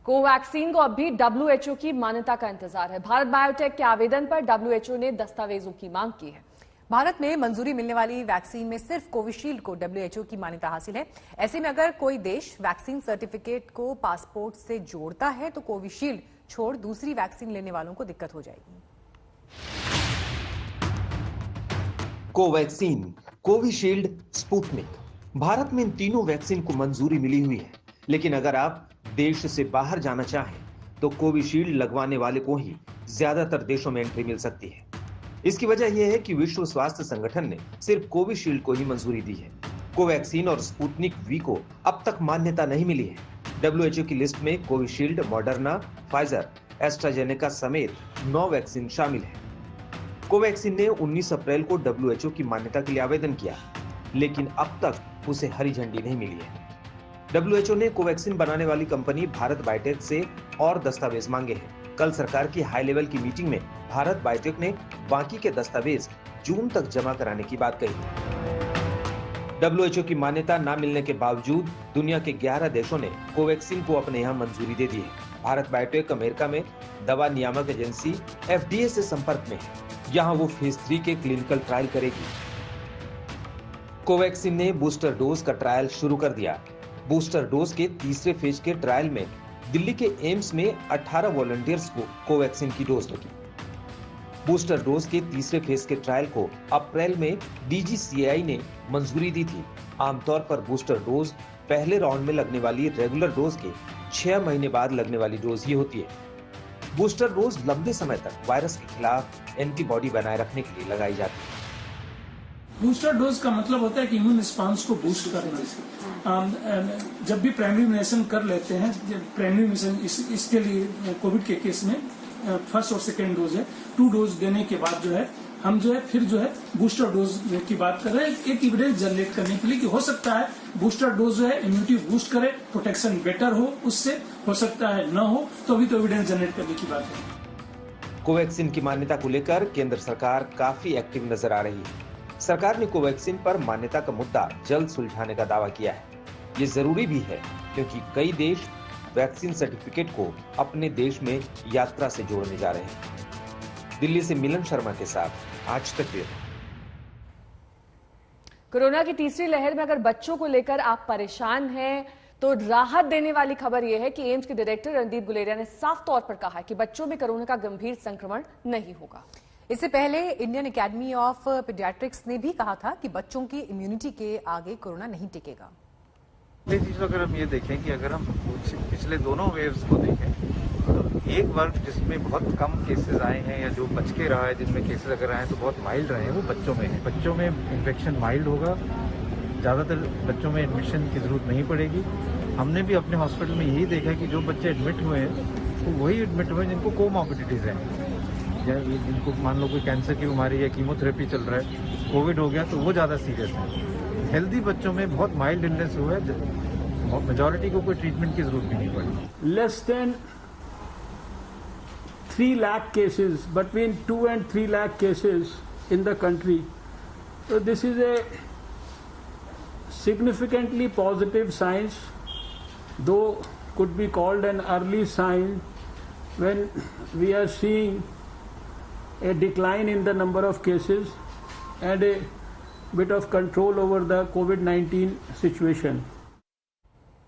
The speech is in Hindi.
कोवैक्सीन को अब भी डब्ल्यूएचओ की मान्यता का इंतजार है। भारत बायोटेक के आवेदन पर डब्ल्यूएचओ ने दस्तावेजों की मांग की है। भारत में मंजूरी मिलने वाली वैक्सीन में सिर्फ कोविशील्ड को डब्ल्यूएचओ की मान्यता हासिल है। ऐसे में अगर कोई देश वैक्सीन सर्टिफिकेट को पासपोर्ट से जोड़ता है तो कोविशील्ड छोड़ दूसरी वैक्सीन लेने वालों को दिक्कत हो जाएगी। कोवैक्सीन, कोविशील्ड, स्पुतनिक, भारत में इन तीनों वैक्सीन को मंजूरी मिली हुई है। लेकिन अगर आप देश से बाहर जाना चाहें तो कोविशील्ड लगवाने वाले को ही ज्यादातर देशों में एंट्री मिल सकती है। इसकी वजह यह है कि विश्व स्वास्थ्य संगठन ने सिर्फ कोविशील्ड को ही मंजूरी दी है। कोवैक्सीन और स्पुतनिक वी को अब तक मान्यता नहीं मिली है। डब्ल्यूएचओ की लिस्ट में कोविशील्ड, मॉडर्ना, फाइजर, एस्ट्राजेनेका समेत 9 वैक्सीन शामिल है। कोवैक्सीन ने 19 अप्रैल को डब्ल्यूएचओ की मान्यता के लिए आवेदन किया, लेकिन अब तक उसे हरी झंडी नहीं मिली है। डब्ल्यूएचओ ने कोवैक्सीन बनाने वाली कंपनी भारत बायोटेक से और दस्तावेज मांगे हैं। कल सरकार की हाई लेवल की मीटिंग में भारत बायोटेक ने बाकी के दस्तावेज जून तक जमा कराने की बात कही। डब्ल्यूएचओ की मान्यता न मिलने के बावजूद दुनिया के 11 देशों ने कोवैक्सीन को अपने यहाँ मंजूरी दे दी है। भारत बायोटेक अमेरिका में दवा नियामक एजेंसी FDA से संपर्क में है। यहाँ वो फेज 3 के क्लिनिकल ट्रायल करेगी। कोवैक्सीन ने बूस्टर डोज का ट्रायल शुरू कर दिया। बूस्टर डोज के तीसरे फेज के ट्रायल में दिल्ली के एम्स में 18 वॉलंटियर्स को कोवैक्सीन की डोज लगी। बूस्टर डोज के तीसरे फेज के ट्रायल को अप्रैल में DGCI ने मंजूरी दी थी। आमतौर पर बूस्टर डोज पहले राउंड में लगने वाली रेगुलर डोज के 6 महीने बाद लगने वाली डोज ही होती है। बूस्टर डोज लंबे समय तक वायरस के खिलाफ एंटीबॉडी बनाए रखने के लिए लगाई जाती है। बूस्टर डोज का मतलब होता है कि इम्यून रिस्पांस को बूस्ट करना। जब भी प्राइमरी इम्यूनेशन कर लेते हैं, प्राइमरी इम्यूनेशन इसके लिए कोविड के केस में फर्स्ट और सेकेंड डोज है, 2 डोज देने के बाद जो है हम फिर बूस्टर डोज की बात कर रहे हैं, एक एविडेंस जनरेट करने के लिए कि हो सकता है बूस्टर डोज जो है इम्यूनिटी बूस्ट करे, प्रोटेक्शन बेटर हो, उससे हो सकता है न हो, तो अभी तो एविडेंस जनरेट करने की बात है। कोवैक्सीन की मान्यता को लेकर केंद्र सरकार काफी एक्टिव नजर आ रही है। सरकार ने कोवैक्सीन पर मान्यता का मुद्दा जल्द सुलझाने का दावा किया है। ये जरूरी भी है क्योंकि कई देश वैक्सीन सर्टिफिकेट को अपने देश में यात्रा से जोड़ने जा रहे हैं। दिल्ली से मिलन शर्मा के साथ आज तक ब्यूरो। कोरोना की तीसरी लहर में अगर बच्चों को लेकर आप परेशान हैं तो राहत देने वाली खबर यह है कि एम्स के डायरेक्टर रणदीप गुलेरिया ने साफ तौर पर कहा है कि बच्चों में कोरोना का गंभीर संक्रमण नहीं होगा। इससे पहले इंडियन एकेडमी ऑफ पीडियाट्रिक्स ने भी कहा था कि बच्चों की इम्यूनिटी के आगे कोरोना नहीं टिकेगा। अगर हम ये देखें कि अगर हम पिछले दोनों वेव्स को देखें तो एक वर्ग जिसमें बहुत कम केसेस आए हैं या जो बच के रहा है, जिनमें केसेस अगर आए तो बहुत माइल्ड रहे हैं, वो बच्चों में है। बच्चों में इन्फेक्शन माइल्ड होगा, ज़्यादातर बच्चों में एडमिशन की जरूरत नहीं पड़ेगी। हमने भी अपने हॉस्पिटल में यही देखा कि जो बच्चे एडमिट हुए हैं तो वही एडमिट हुए जिनको कोमॉर्बिडिटीज हैं, या जिनको मान लो कोई कैंसर की बीमारी या कीमोथेरेपी चल रहा है, कोविड हो गया तो वो ज़्यादा सीरियस है। हेल्दी बच्चों में बहुत माइल्ड इलनेस हुआ है, मेजॉरिटी को कोई ट्रीटमेंट की जरूरत भी नहीं पड़ी। Less than 3 lakh cases, between 2 and 3 lakh cases in the country. So this is a significantly positive signs, though could be called an early sign when we are seeing a decline in the number of cases and a bit of control over the COVID-19 situation.